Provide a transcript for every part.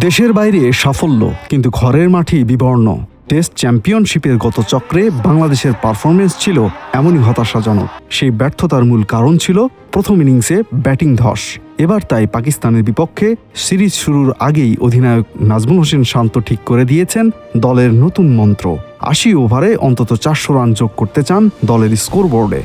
দেশের বাইরে সাফল্য, কিন্তু ঘরের মাঠেই বিবর্ণ। টেস্ট চ্যাম্পিয়নশিপের গত চক্রে বাংলাদেশের পারফরমেন্স ছিল এমনই হতাশাজনক। সেই ব্যর্থতার মূল কারণ ছিল প্রথম ইনিংসে ব্যাটিং ধস। এবার তাই পাকিস্তানের বিপক্ষে সিরিজ শুরুর আগেই অধিনায়ক নাজমুল হোসেন শান্ত ঠিক করে দিয়েছেন দলের নতুন মন্ত্র। ৮০ ওভারে অন্তত ৪০০ রান যোগ করতে চান দলের স্কোরবোর্ডে।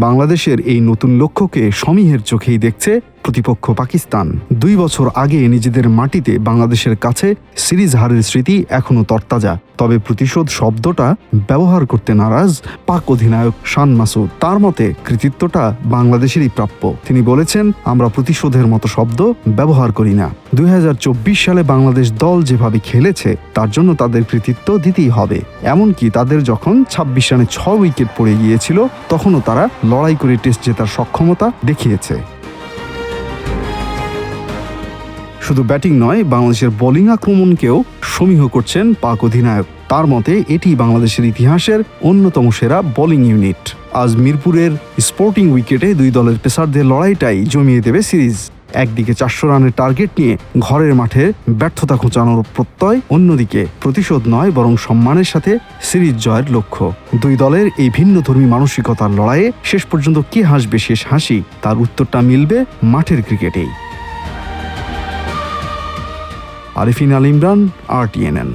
বাংলাদেশের এই নতুন লক্ষ্যকে সমীহের চোখেই দেখছে প্রতিপক্ষ পাকিস্তান। ২ বছর আগে নিজেদের মাটিতে বাংলাদেশের কাছে সিরিজ হারের স্মৃতি এখনও তরতাজা। তবে প্রতিশোধ শব্দটা ব্যবহার করতে নারাজ পাক অধিনায়ক শান মাসুদ। তার মতে কৃতিত্বটা বাংলাদেশেরই প্রাপ্য। তিনি বলেছেন, আমরা প্রতিশোধের মতো শব্দ ব্যবহার করি না। ২০২৪ সালে বাংলাদেশ দল যেভাবে খেলেছে তার জন্য তাদের কৃতিত্ব দিতেই হবে। এমনকি তাদের যখন ২৬ রানে ৬ উইকেট পড়ে গিয়েছিল তখনও তারা লড়াই করে টেস্ট জেতার সক্ষমতা দেখিয়েছে। শুধু ব্যাটিং নয়, বাংলাদেশের বোলিং আক্রমণকেও সমীহ করছেন পাক অধিনায়ক। তার মতে এটি বাংলাদেশের ইতিহাসের অন্যতম সেরা বোলিং ইউনিট। আজ মিরপুরের স্পোর্টিং উইকেটে দুই দলের পেসারদের লড়াইটাই জমিয়ে দেবে সিরিজ। একদিকে ৪০০ রানের টার্গেট নিয়ে ঘরের মাঠে ব্যর্থতা ঘোচানোর প্রত্যয়, অন্যদিকে প্রতিশোধ নয় বরং সম্মানের সাথে সিরিজ জয়ের লক্ষ্য। দুই দলের এই ভিন্নধর্মী মানসিকতার লড়াইয়ে শেষ পর্যন্ত কে হাসবে শেষ হাসি, তার উত্তরটা মিলবে মাঠের ক্রিকেটেই। আরিফিন আল ইমরান, RTNN।